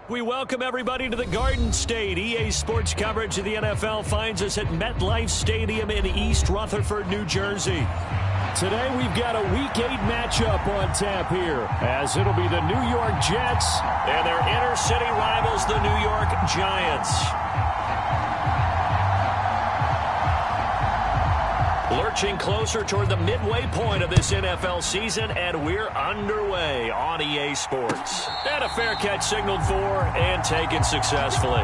We welcome everybody to the Garden State. EA Sports coverage of the NFL finds us at MetLife Stadium in East Rutherford, New Jersey. Today we've got a Week 8 matchup on tap here, as it'll be the New York Jets and their inner-city rivals, the New York Giants. Lurching closer toward the midway point of this NFL season, and we're underway on EA Sports. And a fair catch signaled for and taken successfully.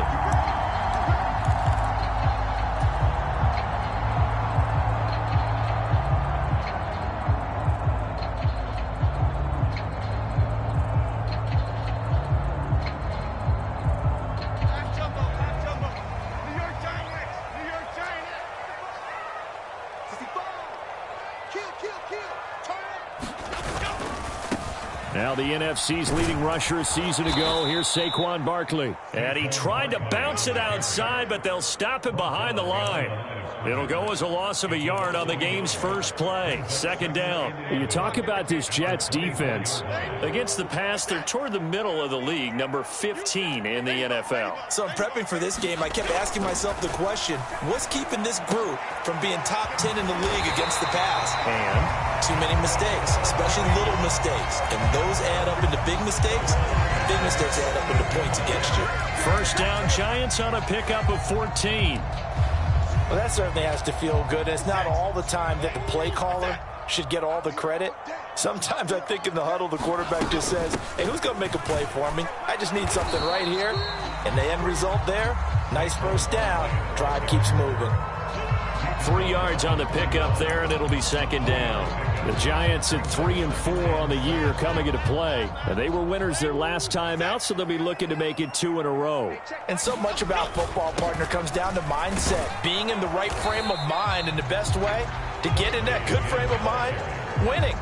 Now the NFC's leading rusher a season ago. Here's Saquon Barkley. And he tried to bounce it outside, but they'll stop him behind the line. It'll go as a loss of a yard on the game's first play. Second down. You talk about this Jets defense. Against the pass, they're toward the middle of the league, number 15 in the NFL. So in prepping for this game, I kept asking myself the question, what's keeping this group from being top 10 in the league against the pass? And too many mistakes, especially little mistakes. And those add up into big mistakes. Big mistakes add up into points against you. First down, Giants on a pickup of 14. Well, that certainly has to feel good. It's not all the time that the play caller should get all the credit. Sometimes I think in the huddle, the quarterback just says, hey, who's going to make a play for me? I just need something right here. And the end result there, nice first down. Drive keeps moving. 3 yards on the pickup there, and it'll be second down. The Giants at 3-4 on the year coming into play. And they were winners their last time out, so they'll be looking to make it 2 in a row. And so much about football, partner, comes down to mindset. Being in the right frame of mind, and the best way to get in that good frame of mind, winning.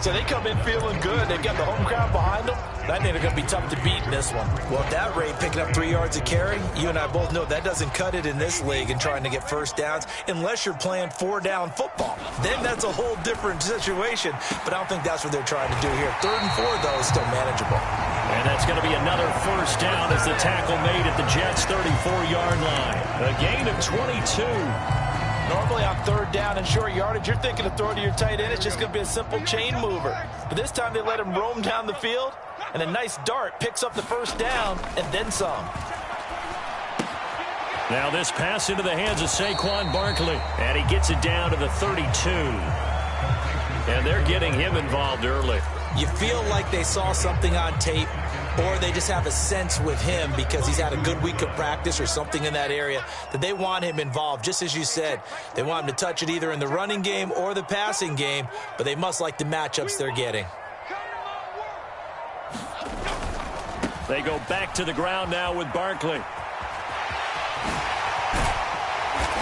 So they come in feeling good. They've got the home crowd behind them. I think they're going to be tough to beat in this one. Well, at that rate, picking up 3 yards a carry, you and I both know that doesn't cut it in this league and trying to get first downs unless you're playing 4-down football. Then that's a whole different situation. But I don't think that's what they're trying to do here. 3rd and 4, though, is still manageable. And that's going to be another first down as the tackle made at the Jets' 34-yard line. A gain of 22. Normally on 3rd down and short yardage, you're thinking of throwing to your tight end. It's just going to be a simple chain mover. But this time they let him roam down the field, and a nice dart picks up the first down and then some. Now this pass into the hands of Saquon Barkley, and he gets it down to the 32. And they're getting him involved early. You feel like they saw something on tape, or they just have a sense with him because he's had a good week of practice or something in that area that they want him involved. Just as you said, they want him to touch it either in the running game or the passing game, but they must like the matchups they're getting. They go back to the ground now with Barkley.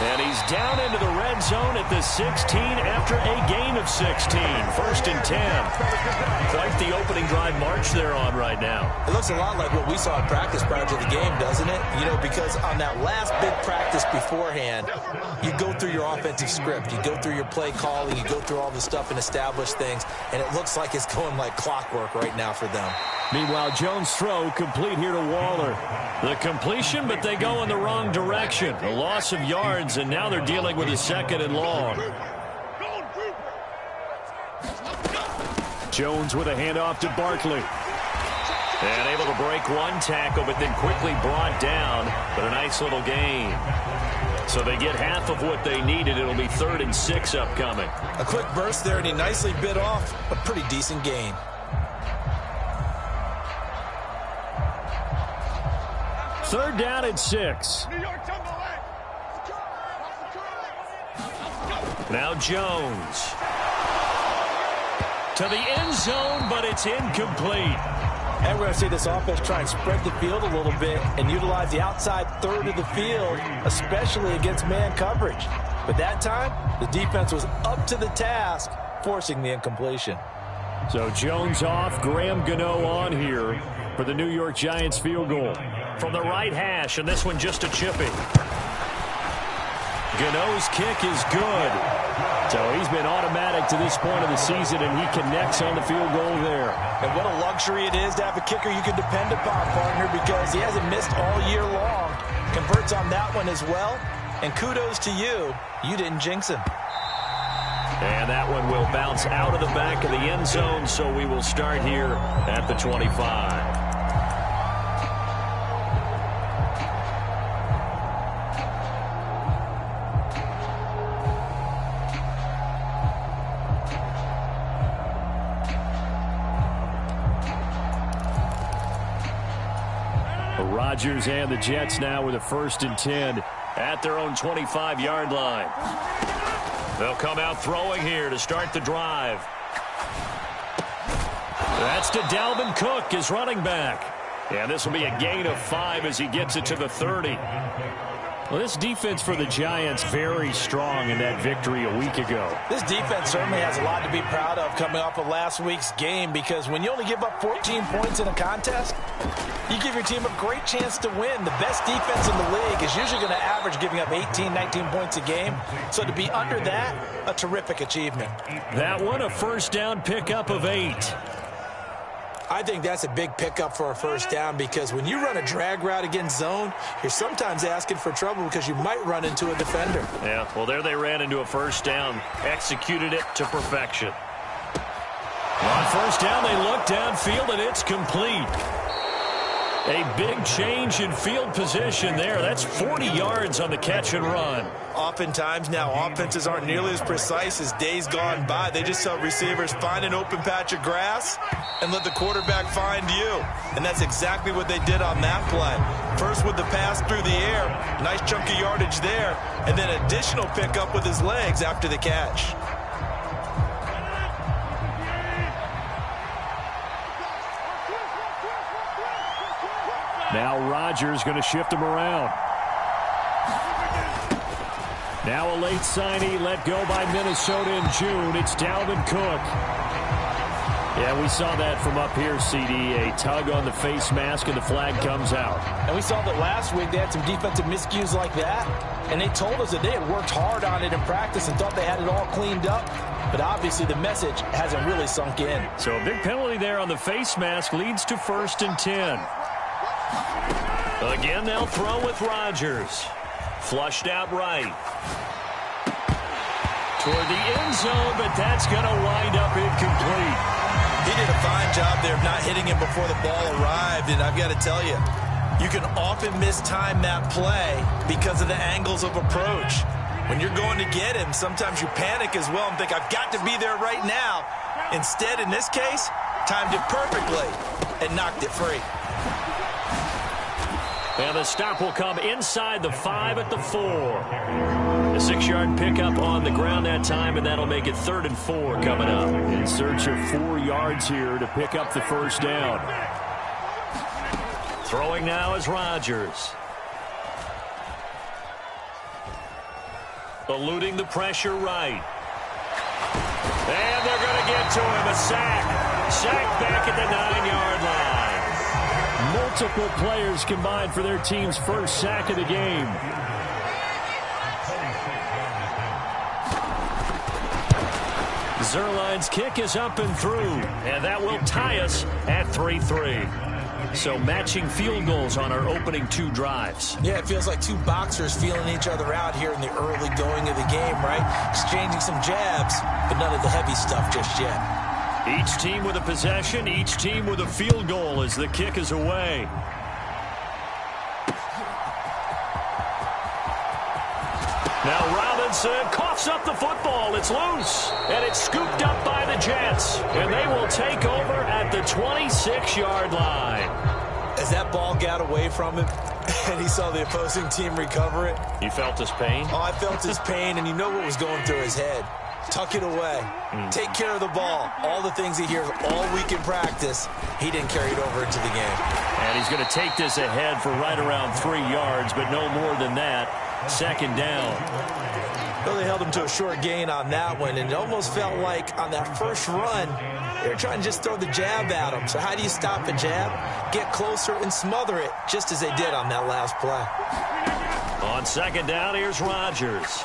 And he's down into the red zone at the 16 after a gain of 16. 1st and 10. Quite the opening drive march they're on right now. It looks a lot like what we saw in practice prior to the game, doesn't it? You know, because on that last big practice beforehand, you go through your offensive script. You go through your play calling. You go through all the stuff and establish things. And it looks like it's going like clockwork right now for them. Meanwhile, Jones' throw complete here to Waller. The completion, but they go in the wrong direction. A loss of yards, and now they're dealing with a 2nd and long. Jones with a handoff to Barkley. And able to break one tackle, but then quickly brought down. But a nice little gain. So they get half of what they needed. It'll be 3rd and 6 upcoming. A quick burst there, and he nicely bit off a pretty decent gain. Third down and 6. Now Jones. To the end zone, but it's incomplete. And we're going to see this offense try and spread the field a little bit and utilize the outside third of the field, especially against man coverage. But that time, the defense was up to the task, forcing the incompletion. So Jones off, Graham Gano on here for the New York Giants field goal. From the right hash, and this one just a chipping. Gano's kick is good. So he's been automatic to this point of the season, and he connects on the field goal there. And what a luxury it is to have a kicker you can depend upon, partner, because he hasn't missed all year long. Converts on that one as well. And kudos to you. You didn't jinx him. And that one will bounce out of the back of the end zone, so we will start here at the 25. Rodgers and the Jets now with a 1st and 10 at their own 25-yard line. They'll come out throwing here to start the drive. That's to Dalvin Cook, his running back. And this will be a gain of 5 as he gets it to the 30. Well, this defense for the Giants very strong in that victory a week ago. This defense certainly has a lot to be proud of coming off of last week's game, because when you only give up 14 points in a contest, you give your team a great chance to win. The best defense in the league is usually going to average giving up 18, 19 points a game. So to be under that, a terrific achievement. That one, a 1st down pickup of 8. I think that's a big pickup for a 1st down, because when you run a drag route against zone, you're sometimes asking for trouble because you might run into a defender. Yeah, well, there they ran into a 1st down, executed it to perfection. On 1st down, they look downfield, and it's complete. A big change in field position there. That's 40 yards on the catch and run. Oftentimes now, offenses aren't nearly as precise as days gone by. They just tell receivers, find an open patch of grass and let the quarterback find you. And that's exactly what they did on that play. First with the pass through the air, nice chunky yardage there, and then additional pickup with his legs after the catch. Now Rodgers going to shift him around. Now a late signee let go by Minnesota in June. It's Dalvin Cook. Yeah, we saw that from up here, CD. A tug on the face mask, and the flag comes out. And we saw that last week. They had some defensive miscues like that. And they told us that they had worked hard on it in practice and thought they had it all cleaned up. But obviously the message hasn't really sunk in. So a big penalty there on the face mask leads to 1st and 10. Again, they'll throw with Rodgers. Flushed out right. Toward the end zone, but that's going to wind up incomplete. He did a fine job there of not hitting him before the ball arrived, and I've got to tell you, you can often mistime that play because of the angles of approach. When you're going to get him, sometimes you panic as well and think, I've got to be there right now. Instead, in this case, timed it perfectly and knocked it free. And the stop will come inside the 5 at the 4. A 6-yard pickup on the ground that time, and that'll make it 3rd and 4 coming up. In search of 4 yards here to pick up the 1st down. Throwing now is Rodgers. Eluding the pressure right. And they're going to get to him. A sack. Sack back at the 9-yard line. Multiple players combined for their team's 1st sack of the game. Zerline's kick is up and through, and that will tie us at 3-3. So matching field goals on our opening 2 drives. Yeah, it feels like 2 boxers feeling each other out here in the early going of the game, right? Exchanging some jabs, but none of the heavy stuff just yet. Each team with a possession, each team with a field goal as the kick is away. Now Robinson coughs up the football. It's loose, and it's scooped up by the Jets. And they will take over at the 26-yard line. As that ball got away from him, and he saw the opposing team recover it. You felt his pain? Oh, I felt his pain, and you know what was going through his head. Tuck it away. Take care of the ball. All the things he hears all week in practice, he didn't carry it over into the game. And he's going to take this ahead for right around 3 yards, but no more than that. 2nd down. Well, they held him to a short gain on that one, and it almost felt like on that first run, they were trying to just throw the jab at him. So how do you stop a jab? Get closer and smother it, just as they did on that last play. On 2nd down, here's Rodgers.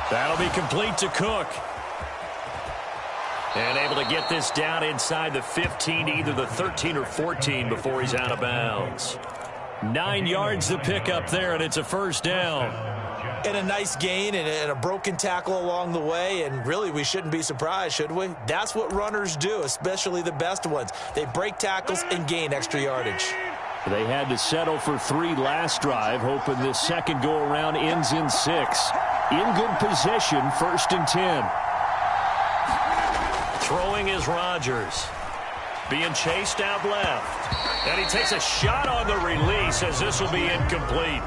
That'll be complete to Cook. And able to get this down inside the 15, either the 13 or 14 before he's out of bounds. 9 yards to pick up there, and it's a first down. And a nice gain and a broken tackle along the way, and really we shouldn't be surprised, should we? That's what runners do, especially the best ones. They break tackles and gain extra yardage. They had to settle for 3 last drive, hoping this second go-around ends in 6. In good position, 1st and 10. Throwing is Rodgers. Being chased out left. And he takes a shot on the release as this will be incomplete.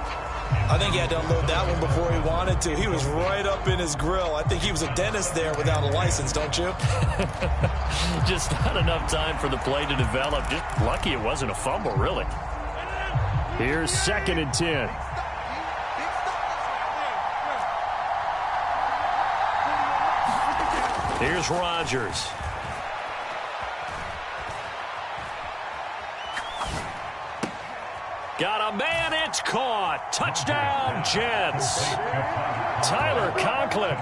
I think he had to unload that one before he wanted to. He was right up in his grill. I think he was a dentist there without a license, don't you? Just not enough time for the play to develop. Just lucky it wasn't a fumble, really. Here's 2nd and 10. Here's Rodgers. Got a man, it's caught. Touchdown, Jets. Tyler Conklin,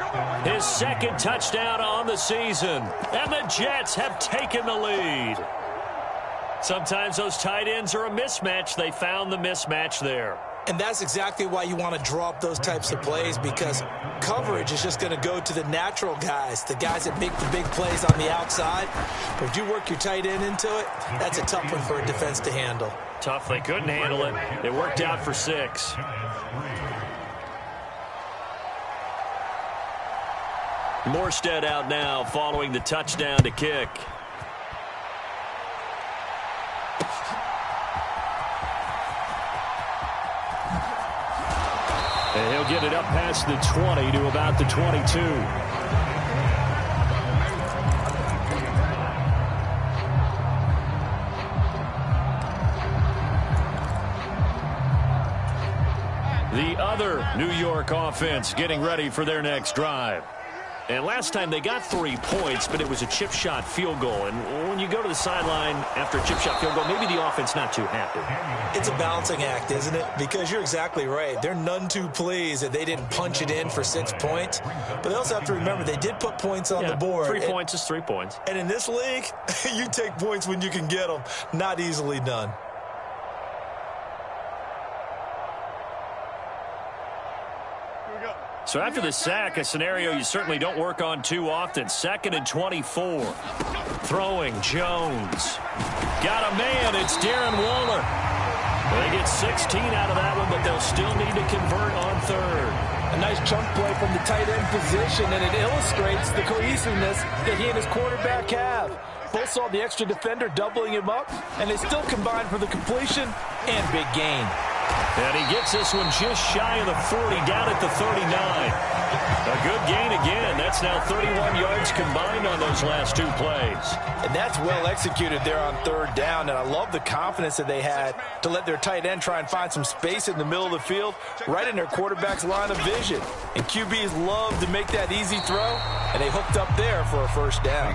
his 2nd touchdown on the season. And the Jets have taken the lead. Sometimes those tight ends are a mismatch. They found the mismatch there. And that's exactly why you want to draw up those types of plays, because coverage is just going to go to the natural guys, the guys that make the big plays on the outside. But if you work your tight end into it, that's a tough one for a defense to handle. Tough. They couldn't handle it. It worked out for 6. Morstead out now following the touchdown to kick. And he'll get it up past the 20 to about the 22. The other New York offense getting ready for their next drive. And last time they got 3 points, but it was a chip shot field goal. And when you go to the sideline after a chip shot field goal, maybe the offense not too happy. It's a balancing act, isn't it? Because you're exactly right. They're none too pleased that they didn't punch it in for 6 points. But they also have to remember they did put points on the board. 3 points is 3 points. And in this league, you take points when you can get them. Not easily done. So after the sack, a scenario you certainly don't work on too often. 2nd and 24. Throwing, Jones. Got a man, it's Darren Waller. They get 16 out of that one, but they'll still need to convert on 3rd. A nice chunk play from the tight end position, and it illustrates the cohesiveness that he and his quarterback have. Both saw the extra defender doubling him up, and they still combined for the completion and big gain. And he gets this one just shy of the 40, down at the 39. A good gain again. That's now 31 yards combined on those last 2 plays. And that's well executed there on 3rd down, and I love the confidence that they had to let their tight end try and find some space in the middle of the field, right in their quarterback's line of vision. And QBs love to make that easy throw, and they hooked up there for a 1st down.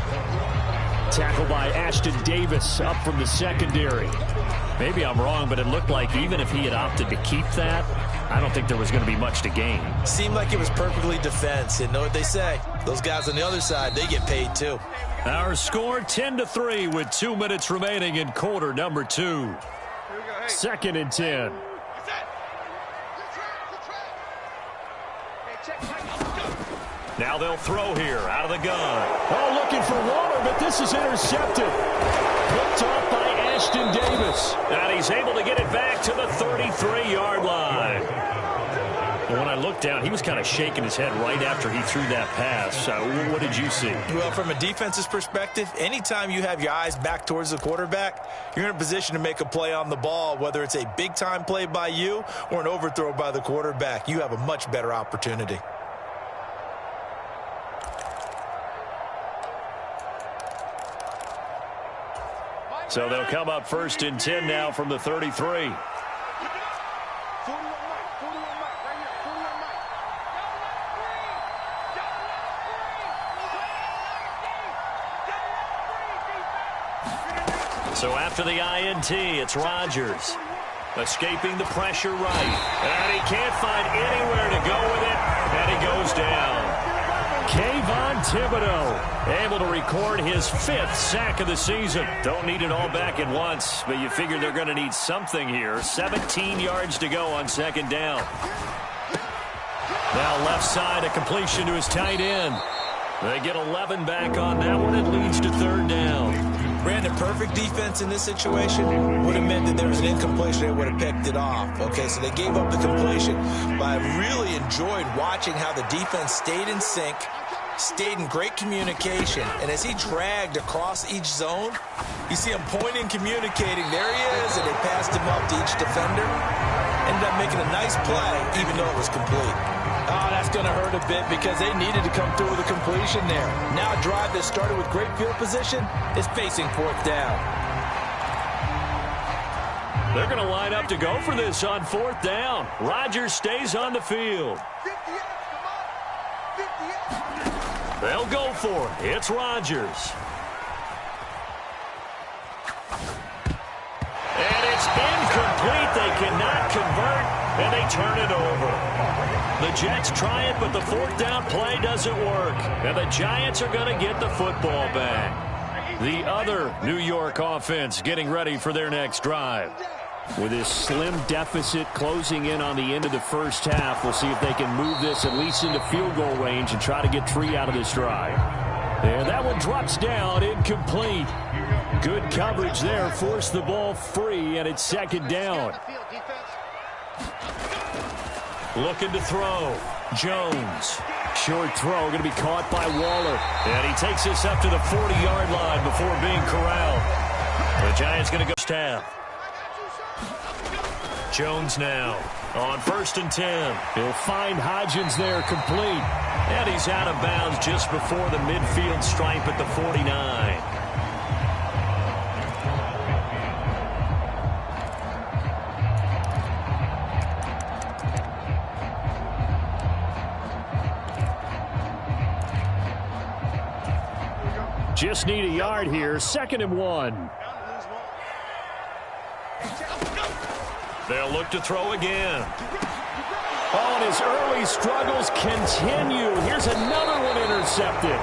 Tackled by Ashton Davis up from the secondary. Maybe I'm wrong, but it looked like even if he had opted to keep that, I don't think there was going to be much to gain. Seemed like it was perfectly defense. And know what they say? Those guys on the other side, they get paid too. Our score 10-3 with 2 minutes remaining in quarter number 2. 2nd and 10. Now they'll throw here out of the gun. Oh, looking for Waller, but this is intercepted. Picked off by Ashton Davis. And he's able to get it back to the 33-yard line. And when I looked down, he was kind of shaking his head right after he threw that pass. What did you see? Well, from a defense's perspective, anytime you have your eyes back towards the quarterback, you're in a position to make a play on the ball, whether it's a big-time play by you or an overthrow by the quarterback. You have a much better opportunity. So they'll come up 1st and 10 now from the 33. So after the INT, it's Rodgers. Escaping the pressure right. And he can't find anywhere to go with it. And he goes down. Kayvon Thibodeau able to record his 5th sack of the season. Don't need it all back at once, but you figure they're going to need something here. 17 yards to go on 2nd down. Now left side, a completion to his tight end. They get 11 back on that one. It leads to 3rd down. Brandon, perfect defense in this situation would have meant that there was an incompletion. They would have picked it off. Okay, so they gave up the completion. But I really enjoyed watching how the defense stayed in sync, stayed in great communication. And as he dragged across each zone, you see him pointing, communicating. There he is, and they passed him up to each defender. Ended up making a nice play, even though it was complete. Oh, that's going to hurt a bit because they needed to come through with a completion there. Now a drive that started with great field position is facing 4th down. They're going to line up to go for this on 4th down. Rodgers stays on the field. They'll go for it. It's Rodgers. And it's incomplete. They cannot convert, and they turn it over. The Jets try it, but the 4th down play doesn't work. And the Giants are going to get the football back. The other New York offense getting ready for their next drive. With this slim deficit closing in on the end of the first half, we'll see if they can move this at least into field goal range and try to get 3 out of this drive. And that one drops down, incomplete. Good coverage there, forced the ball free, and it's 2nd down. Looking to throw. Jones. Short throw going to be caught by Waller. And he takes this up to the 40-yard line before being corralled. The Giants going to go half. Jones now on 1st and 10. He'll find Hodgins there complete. And he's out of bounds just before the midfield stripe at the 49. Just need a yard here. 2nd and 1. They'll look to throw again. Oh, and his early struggles continue. Here's another one intercepted.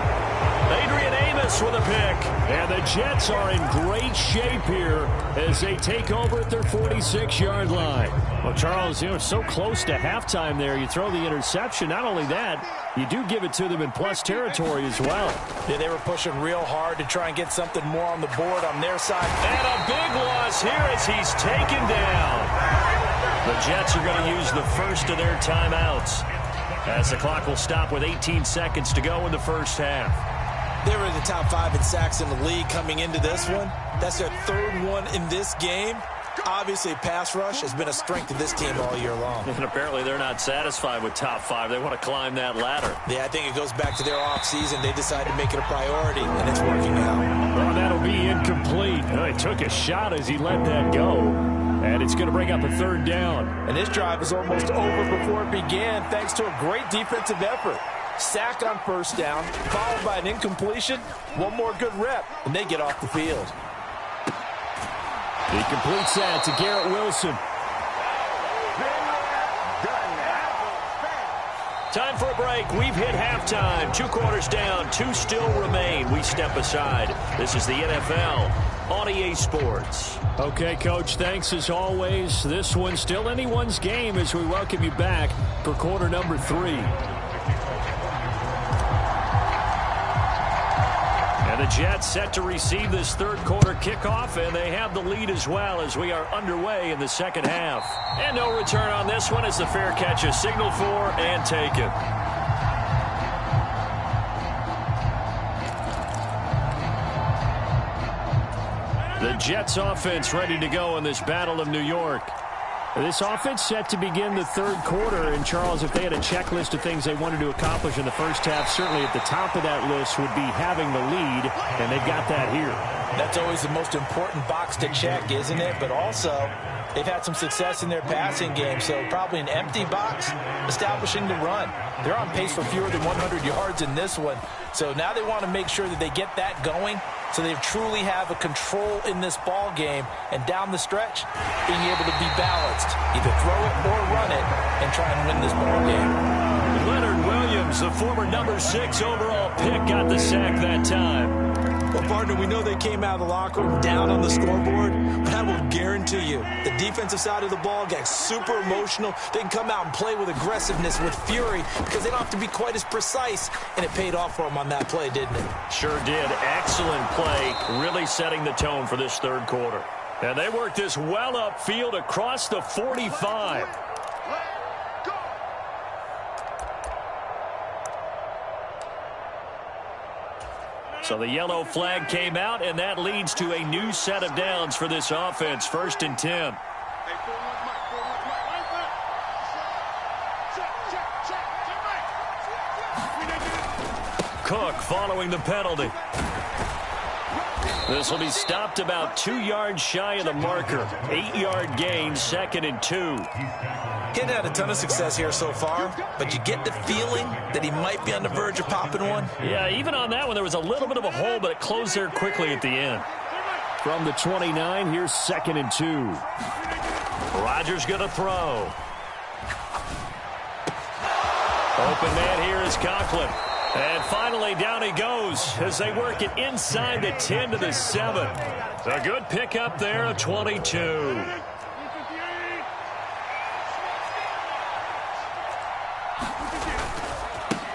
Adrian Amos with a pick. And the Jets are in great shape here as they take over at their 46-yard line. Well, Charles, so close to halftime there. You throw the interception. Not only that, you do give it to them in plus territory as well. Yeah, they were pushing real hard to try and get something more on the board on their side. And a big loss here as he's taken down. The Jets are going to use the first of their timeouts as the clock will stop with 18 seconds to go in the first half. They were in the top 5 in sacks in the league coming into this one. That's their 3rd one in this game. Obviously, pass rush has been a strength of this team all year long. And apparently they're not satisfied with top 5. They want to climb that ladder. Yeah, I think it goes back to their offseason. They decided to make it a priority, and it's working out. Well, that'll be incomplete. He took a shot as he let that go. And it's going to bring up a 3rd down. And this drive is almost over before it began thanks to a great defensive effort. Sack on 1st down, followed by an incompletion. One more good rep, and they get off the field. He completes that to Garrett Wilson. Time for a break. We've hit halftime. 2 quarters down. 2 still remain. We step aside. This is the NFL on EA Sports. Okay, Coach, thanks as always. This one's still anyone's game as we welcome you back for quarter number 3. And the Jets set to receive this 3rd quarter kickoff, and they have the lead as well as we are underway in the 2nd half. And no return on this one as the fair catch is signaled for and taken. The Jets offense ready to go in this Battle of New York. This offense set to begin the 3rd quarter. And, Charles, if they had a checklist of things they wanted to accomplish in the first half, certainly at the top of that list would be having the lead, and they've got that here. That's always the most important box to check, isn't it? But also, they've had some success in their passing game, so probably an empty box establishing the run. They're on pace for fewer than 100 yards in this one. So now they want to make sure that they get that going so they truly have a control in this ball game. And down the stretch, being able to be balanced. Either throw it or run it and try and win this ball game. Leonard Williams Williams, the former number 6 overall pick, got the sack that time. Well, partner, we know they came out of the locker room down on the scoreboard, but I will guarantee you the defensive side of the ball got super emotional. They can come out and play with aggressiveness, with fury, because they don't have to be quite as precise, and it paid off for them on that play, didn't it? Sure did. Excellent play, really setting the tone for this third quarter. And they worked this well upfield across the 45. So the yellow flag came out, and that leads to a new set of downs for this offense. 1st and 10. Cook following the penalty. This will be stopped about 2 yards shy of the marker. 8-yard gain, 2nd and 2. He hadn't had a ton of success here so far, but you get the feeling that he might be on the verge of popping one. Yeah, even on that one, there was a little bit of a hole, but it closed there quickly at the end. From the 29, here's 2nd and 2. Rodgers going to throw. Open man here is Conklin. And finally, down he goes as they work it inside the 10 to the 7. A good pickup there, a 22.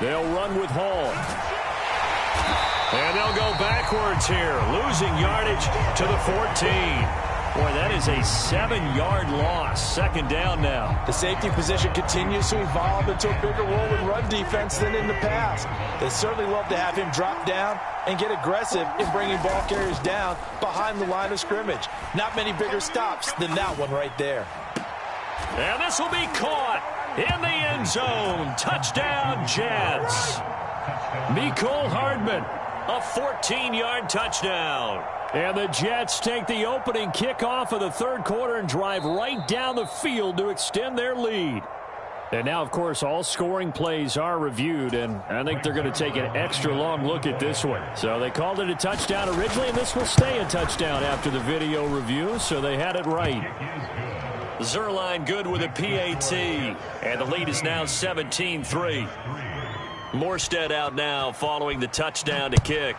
They'll run with Hall. And they'll go backwards here, losing yardage to the 14. Boy, that is a 7-yard loss. 2nd down now. The safety position continues to evolve into a bigger role in run defense than in the past. They certainly love to have him drop down and get aggressive in bringing ball carriers down behind the line of scrimmage. Not many bigger stops than that one right there. And this will be caught in the end zone. Touchdown, Jets. Mecole Hardman, a 14-yard touchdown. And the Jets take the opening kickoff of the third quarter and drive right down the field to extend their lead. And now, of course, all scoring plays are reviewed, and I think they're going to take an extra long look at this one. So they called it a touchdown originally, and this will stay a touchdown after the video review, so they had it right. Zerline good with a PAT, and the lead is now 17-3. Morstead out now following the touchdown to kick.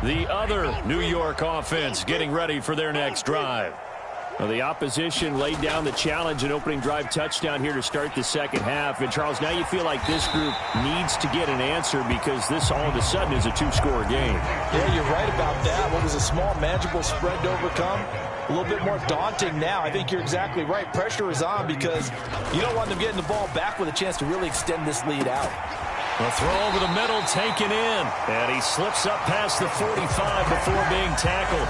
The other New York offense getting ready for their next drive. Well, the opposition laid down the challenge and opening drive touchdown here to start the second half. And, Charles, now you feel like this group needs to get an answer because this all of a sudden is a 2-score game. Yeah, you're right about that. What was a small, manageable spread to overcome, a little bit more daunting now. I think you're exactly right. Pressure is on because you don't want them getting the ball back with a chance to really extend this lead out. A throw over the middle taken in. And he slips up past the 45 before being tackled.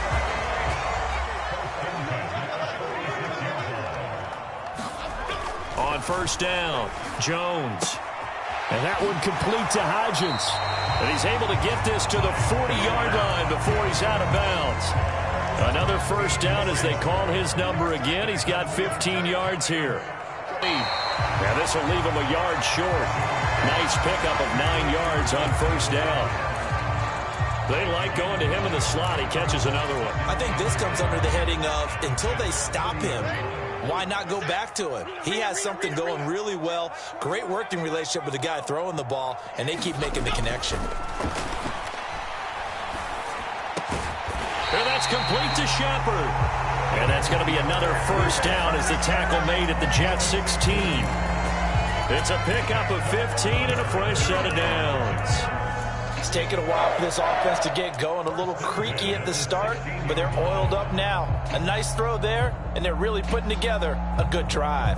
On 1st down, Jones. And that one complete to Hodgins. And he's able to get this to the 40-yard line before he's out of bounds. Another 1st down as they call his number again. He's got 15 yards here. Now this will leave him a yard short. Nice pickup of 9 yards on 1st down. They like going to him in the slot. He catches another one. I think this comes under the heading of until they stop him, why not go back to him? He has something going really well. Great working relationship with the guy throwing the ball, and they keep making the connection. And that's complete to Shepard. And that's going to be another 1st down as the tackle made at the Jets 16. It's a pickup of 15 and a fresh set of downs. It's taken a while for this offense to get going. A little creaky at the start, but they're oiled up now. A nice throw there, and they're really putting together a good drive.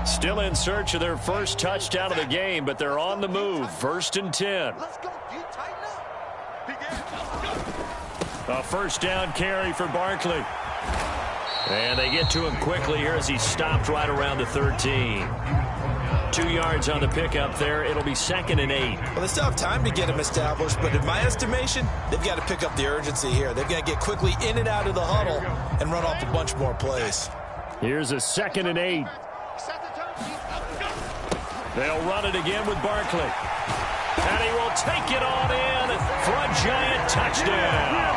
Still in search of their first touchdown of the game, but they're on the move. 1st and 10. A 1st down carry for Barkley. And they get to him quickly here as he stopped right around the 13. 2 yards on the pickup there. It'll be 2nd and 8. Well, they still have time to get him established, but in my estimation, they've got to pick up the urgency here. They've got to get quickly in and out of the huddle and run off a bunch more plays. Here's a 2nd and 8. They'll run it again with Barkley. And he will take it on in for a giant touchdown.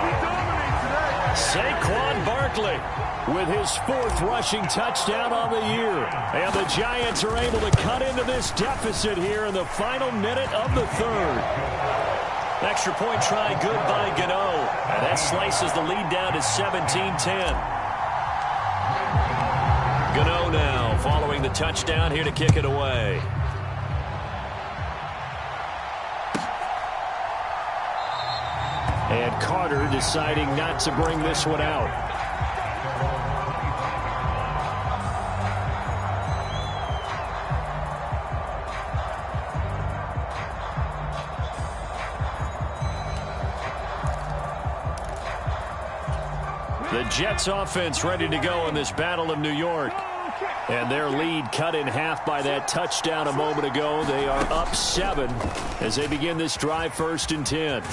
Saquon Barkley with his 4th rushing touchdown on the year. And the Giants are able to cut into this deficit here in the final minute of the 3rd. Extra point try good by Gano. And that slices the lead down to 17-10. Gano now following the touchdown here to kick it away. And Carter deciding not to bring this one out. The Jets offense ready to go in this Battle of New York. And their lead cut in half by that touchdown a moment ago. They are up 7 as they begin this drive 1st and 10.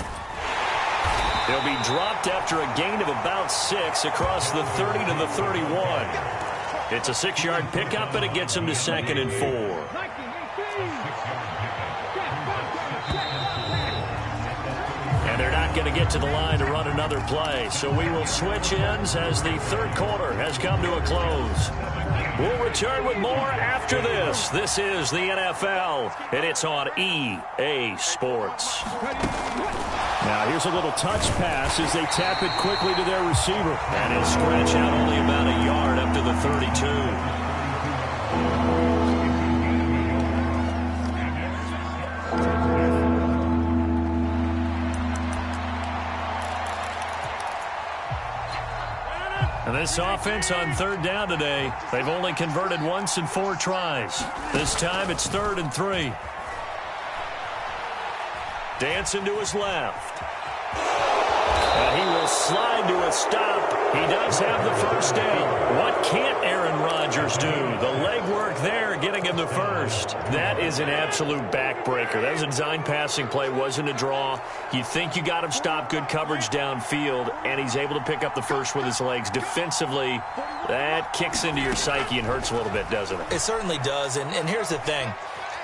He'll be dropped after a gain of about 6 across the 30 to the 31. It's a 6-yard pickup, and it gets him to 2nd and 4. And they're not going to get to the line to run another play, so we will switch ends as the 3rd quarter has come to a close. We'll return with more after this. This is the NFL, and it's on EA Sports. Now here's a little touch pass as they tap it quickly to their receiver. And he'll scratch out only about a yard up to the 32. And this offense on 3rd down today, they've only converted once in 4 tries. This time it's 3rd and 3. Dancing to his left. And he will slide to a stop. He does have the first down. What can't Aaron Rodgers do? The legwork there getting him the first. That is an absolute backbreaker. That was a design passing play. Wasn't a draw. You think you got him stopped. Good coverage downfield. And he's able to pick up the first with his legs. Defensively, that kicks into your psyche and hurts a little bit, doesn't it? It certainly does. And here's the thing.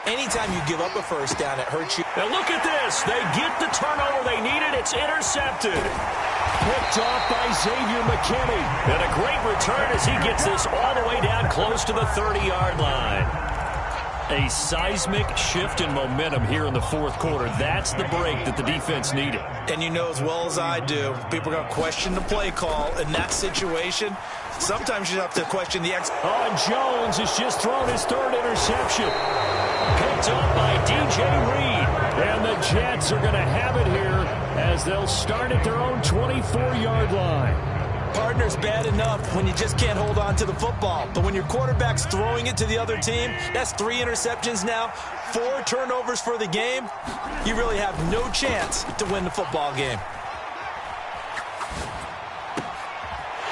Anytime you give up a first down, it hurts you. Now look at this. They get the turnover they needed. It's intercepted. Picked off by Xavier McKinney. And a great return as he gets this all the way down close to the 30-yard line. A seismic shift in momentum here in the 4th quarter. That's the break that the defense needed. And you know as well as I do, people are going to question the play call in that situation. Sometimes you have to question the and Jones has just thrown his 3rd interception. Picked up by DJ Reed. And the Jets are going to have it here as they'll start at their own 24-yard line. Partner's bad enough when you just can't hold on to the football. But when your quarterback's throwing it to the other team, that's 3 interceptions now, 4 turnovers for the game. You really have no chance to win the football game.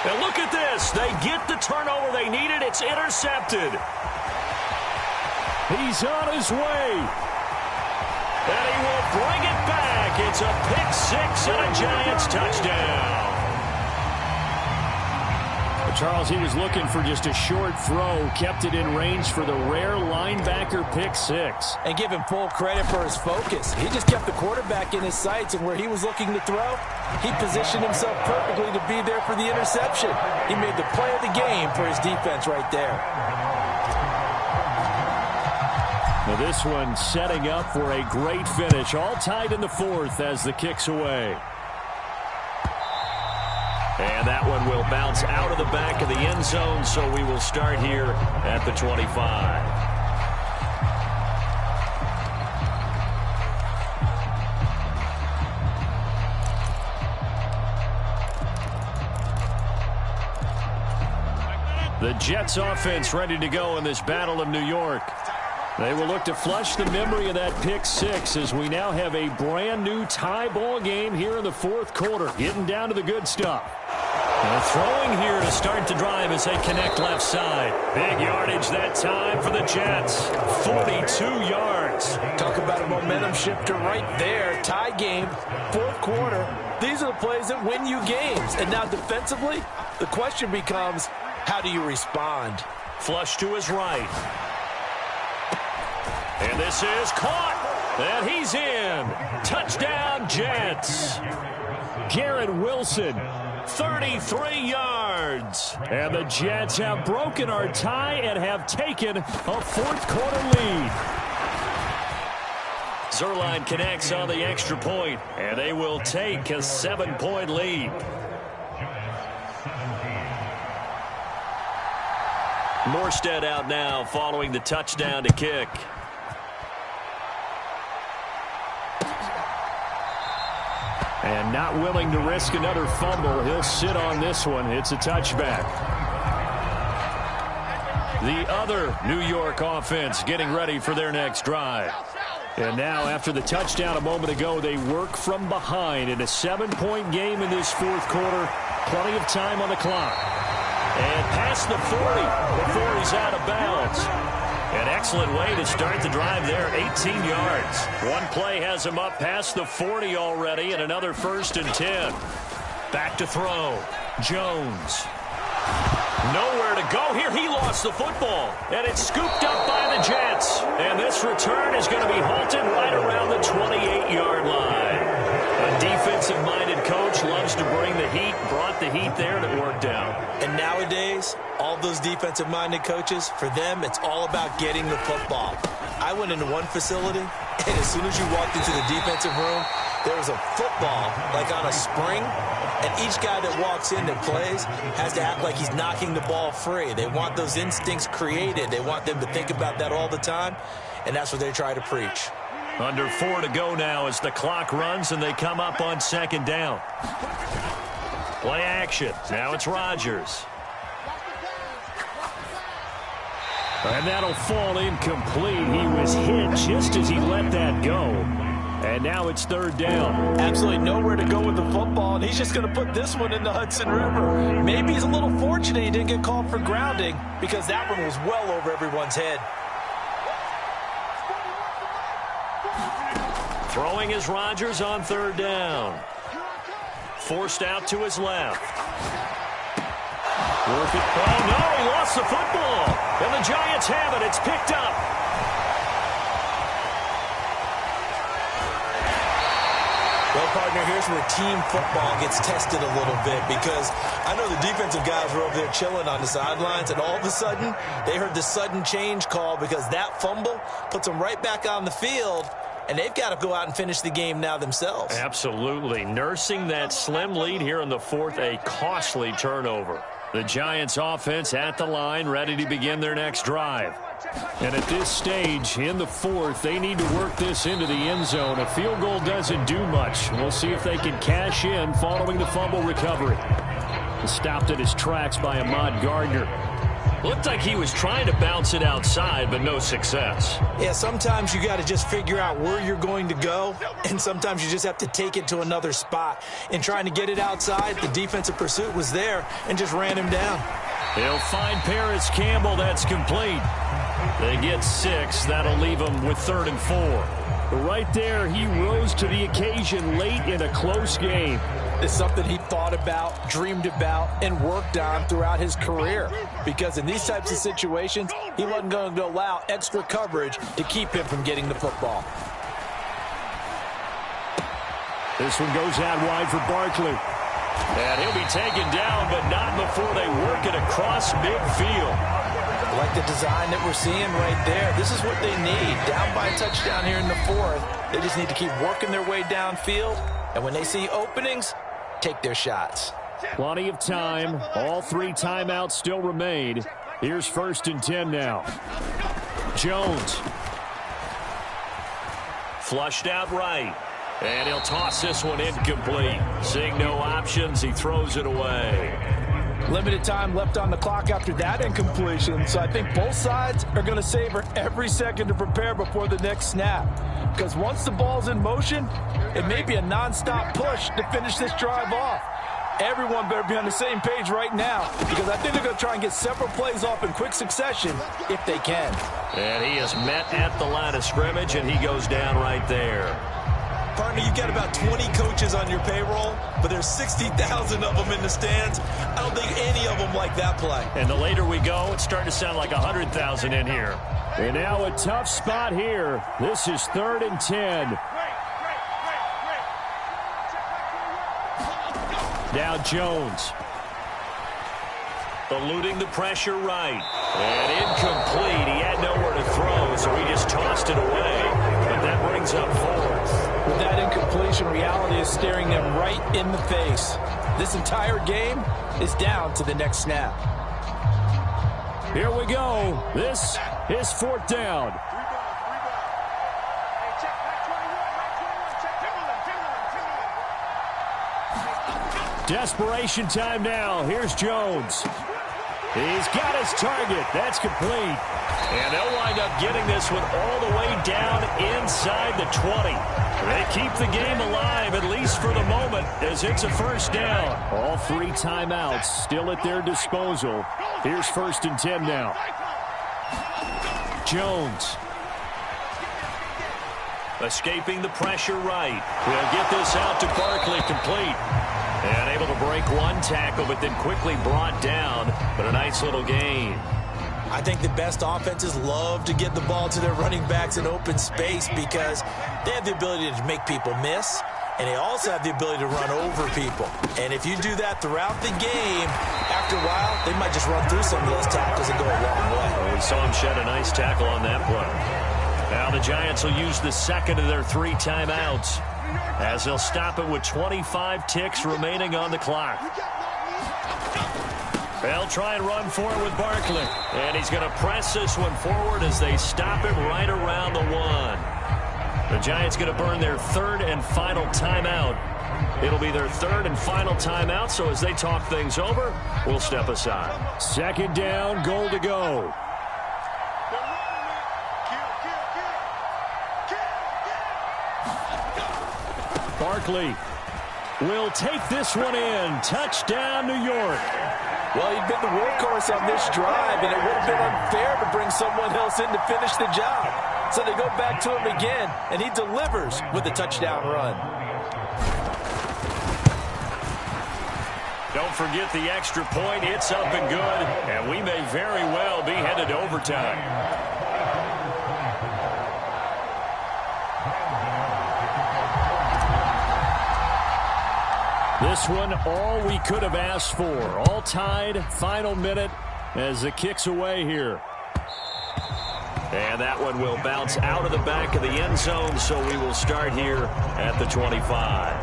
Now look at this. They get the turnover they needed. It's intercepted. He's on his way. And he will bring it back. It's a pick 6 and a Giants touchdown. Charles, he was looking for just a short throw, kept it in range for the rare linebacker pick 6. And give him full credit for his focus. He just kept the quarterback in his sights, and where he was looking to throw, he positioned himself perfectly to be there for the interception. He made the play of the game for his defense right there. Now this one setting up for a great finish, all tied in the 4th as the kick's away. And that one will bounce out of the back of the end zone, so we will start here at the 25. The Jets offense ready to go in this Battle of New York. They will look to flush the memory of that pick 6 as we now have a brand new tie ball game here in the 4th quarter, getting down to the good stuff. And throwing here to start the drive as they connect left side. Big yardage that time for the Jets. 42 yards. Talk about a momentum shifter right there. Tie game, 4th quarter. These are the plays that win you games. And now defensively, the question becomes, how do you respond? Flush to his right. And this is caught. And he's in. Touchdown, Jets. Garrett Wilson, 33 yards. And the Jets have broken our tie and have taken a fourth-quarter lead. Zerline connects on the extra point, and they will take a 7-point lead. Morstead out now following the touchdown to kick. And not willing to risk another fumble. He'll sit on this one. It's a touchback. The other New York offense getting ready for their next drive. And now after the touchdown a moment ago, they work from behind in a 7-point game in this fourth quarter. Plenty of time on the clock. And past the 40 before he's out of bounds. An excellent way to start the drive there, 18 yards. One play has him up past the 40 already, and another 1st and 10. Back to throw. Jones. Nowhere to go here. He lost the football, and it's scooped up by the Jets. And this return is going to be halted right around the 28-yard line. A defensive-minded coach loves to bring the heat, brought the heat there, and it worked out. And nowadays, all those defensive-minded coaches, for them, it's all about getting the football. I went into one facility, and as soon as you walked into the defensive room, there was a football, like on a spring, and each guy that walks in that plays has to act like he's knocking the ball free. They want those instincts created. They want them to think about that all the time, and that's what they try to preach. Under 4 to go now as the clock runs and they come up on 2nd down. Play action. Now it's Rodgers. And that'll fall incomplete. He was hit just as he let that go. And now it's 3rd down. Absolutely nowhere to go with the football, and he's just going to put this one in the Hudson River. Maybe he's a little fortunate he didn't get called for grounding because that one was well over everyone's head. Throwing is Rodgers on 3rd down. Forced out to his left. Work it. Oh, no, he lost the football. And the Giants have it. It's picked up. Well, partner, here's where team football gets tested a little bit because I know the defensive guys were over there chilling on the sidelines, and all of a sudden they heard the sudden change call because that fumble puts them right back on the field. And they've got to go out and finish the game now themselves. Absolutely. Nursing that slim lead here in the 4th, a costly turnover. The Giants offense at the line, ready to begin their next drive. And at this stage, in the 4th, they need to work this into the end zone. A field goal doesn't do much. We'll see if they can cash in following the fumble recovery. Stopped at his tracks by Ahmad Gardner. Looked like he was trying to bounce it outside, but no success. Yeah, sometimes you got to just figure out where you're going to go, and sometimes you just have to take it to another spot. In trying to get it outside, the defensive pursuit was there and just ran him down. He'll find Paris Campbell. That's complete. They get 6. That'll leave them with 3rd and 4. Right there, he rose to the occasion late in a close game. It's something he thought about, dreamed about, and worked on throughout his career. Because in these types of situations, he wasn't going to allow extra coverage to keep him from getting the football. This one goes out wide for Barkley. And he'll be taken down, but not before they work it across midfield. I like the design that we're seeing right there. This is what they need. Down by a touchdown here in the 4th. They just need to keep working their way downfield. And when they see openings, take their shots. Plenty of time. All 3 timeouts still remain. Here's 1st and 10 now. Jones. Flushed out right. And he'll toss this one incomplete. Seeing no options, he throws it away. Limited time left on the clock after that incompletion. So I think both sides are going to savor every second to prepare before the next snap. Because once the ball's in motion, it may be a nonstop push to finish this drive off. Everyone better be on the same page right now because I think they're going to try and get several plays off in quick succession if they can. And he is met at the line of scrimmage, and he goes down right there. Partner, you've got about 20 coaches on your payroll, but there's 60,000 of them in the stands. I don't think any of them like that play. And the later we go, it's starting to sound like 100,000 in here. And now a tough spot here. This is 3rd and 10. Now Jones. Eluding the pressure right. And incomplete. He had nowhere to throw, so he just tossed it away. But that brings up 4th. With that incompletion, reality is staring them right in the face. This entire game is down to the next snap. Here we go. This is 4th down. Desperation time now. Here's Jones. He's got his target. That's complete. And they'll wind up getting this one all the way down inside the 20. They keep the game alive, at least for the moment, as it's a 1st down. All 3 timeouts still at their disposal. Here's 1st and 10 now. Jones. Escaping the pressure right. We'll get this out to Barkley, complete. And able to break one tackle, but then quickly brought down. But a nice little gain. I think the best offenses love to get the ball to their running backs in open space because they have the ability to make people miss, and they also have the ability to run over people. And if you do that throughout the game, after a while, they might just run through some of those tackles and go a long way. Well, we saw him shed a nice tackle on that play. Now the Giants will use the 2nd of their 3 timeouts, as they'll stop it with 25 ticks remaining on the clock. They'll try and run for it with Barkley. And he's going to press this one forward as they stop him right around the 1. The Giants going to burn their 3rd and final timeout. It'll be their 3rd and final timeout, so as they talk things over, we'll step aside. 2nd down, goal to go. Barkley will take this one in. Touchdown, New York. Well, he'd been the workhorse on this drive, and it would have been unfair to bring someone else in to finish the job. So they go back to him again, and he delivers with a touchdown run. Don't forget the extra point. It's up and good, and we may very well be headed to overtime. This one, all we could have asked for. All tied, final minute as it kicks away here. And that one will bounce out of the back of the end zone, so we will start here at the 25.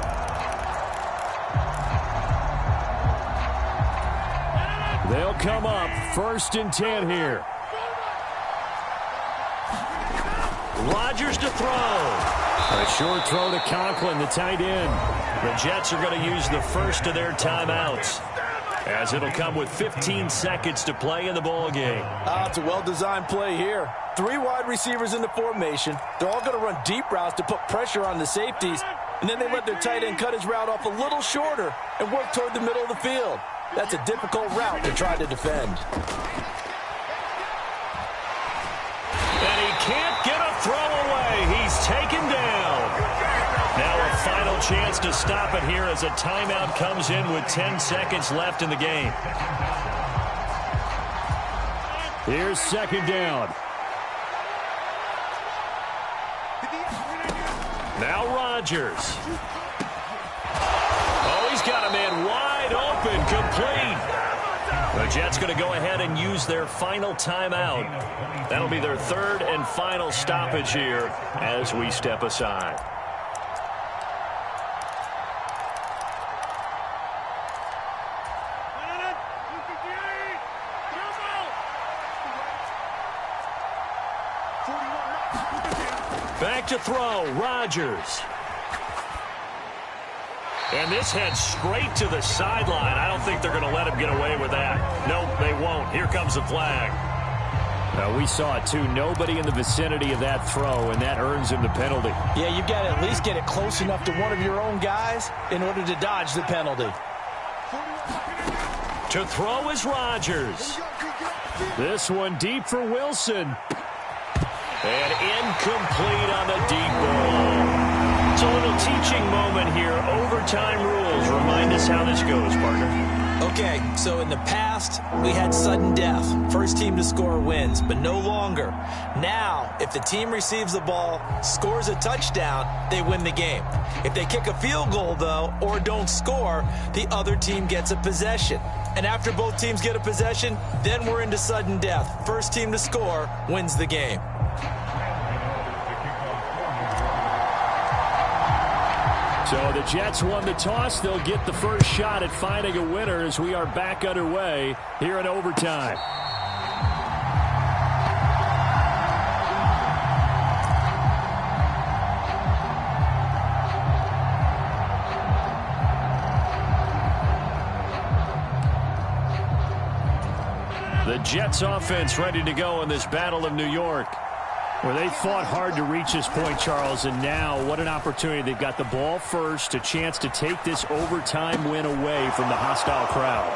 They'll come up 1st and 10 here. Rodgers to throw. A short throw to Conklin, the tight end. The Jets are going to use the 1st of their timeouts, as it'll come with 15 seconds to play in the ball game. It's a well-designed play here. 3 wide receivers in the formation. They're all going to run deep routes to put pressure on the safeties, and then they let their tight end cut his route off a little shorter and work toward the middle of the field. That's a difficult route to try to defend. And he can't get a throw away. He's taken down. Now a final chance to stop it here as a timeout comes in with 10 seconds left in the game. Here's 2nd down. Now Rodgers. Oh, he's got a man wide open, complete. The Jets going to go ahead and use their final timeout. That'll be their 3rd and final stoppage here as we step aside. Back to throw, Rodgers. And this heads straight to the sideline. I don't think they're going to let him get away with that. Nope, they won't. Here comes the flag. We saw it, too. Nobody in the vicinity of that throw, and that earns him the penalty. Yeah, you've got to at least get it close enough to one of your own guys in order to dodge the penalty. To throw is Rodgers. This one deep for Wilson. And incomplete on the deep ball. It's a little teaching moment here. Overtime rules. Remind us how this goes, partner. Okay, so in the past, we had sudden death. First team to score wins, but no longer. Now, if the team receives the ball, scores a touchdown, they win the game. If they kick a field goal, though, or don't score, the other team gets a possession. And after both teams get a possession, then we're into sudden death. First team to score wins the game. So the Jets won the toss. They'll get the first shot at finding a winner as we are back underway here in overtime. The Jets offense ready to go in this Battle of New York. Well, they fought hard to reach this point, Charles, and now what an opportunity. They've got the ball first, a chance to take this overtime win away from the hostile crowd.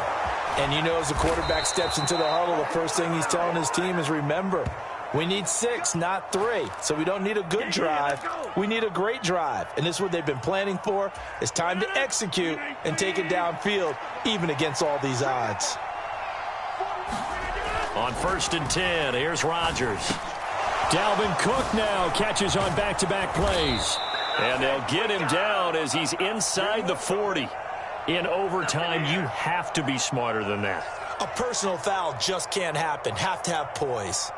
And you know, as the quarterback steps into the huddle, the first thing he's telling his team is, remember, we need 6, not 3. So we don't need a good drive. We need a great drive. And this is what they've been planning for. It's time to execute and take it downfield, even against all these odds. On 1st and 10, here's Rodgers. Dalvin Cook now catches on back-to-back plays. And they'll get him down as he's inside the 40. In overtime, you have to be smarter than that. A personal foul just can't happen. Have to have poise.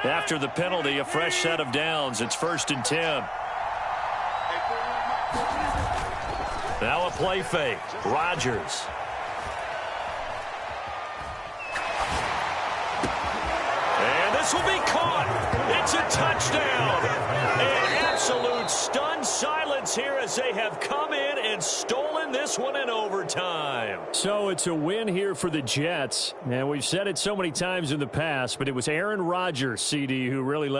After the penalty, a fresh set of downs. It's 1st and 10. Now a play fake. Rodgers. This will be caught. It's a touchdown. An absolute stunned silence here as they have come in and stolen this one in overtime. So it's a win here for the Jets. And we've said it so many times in the past, but it was Aaron Rodgers, CD, who really led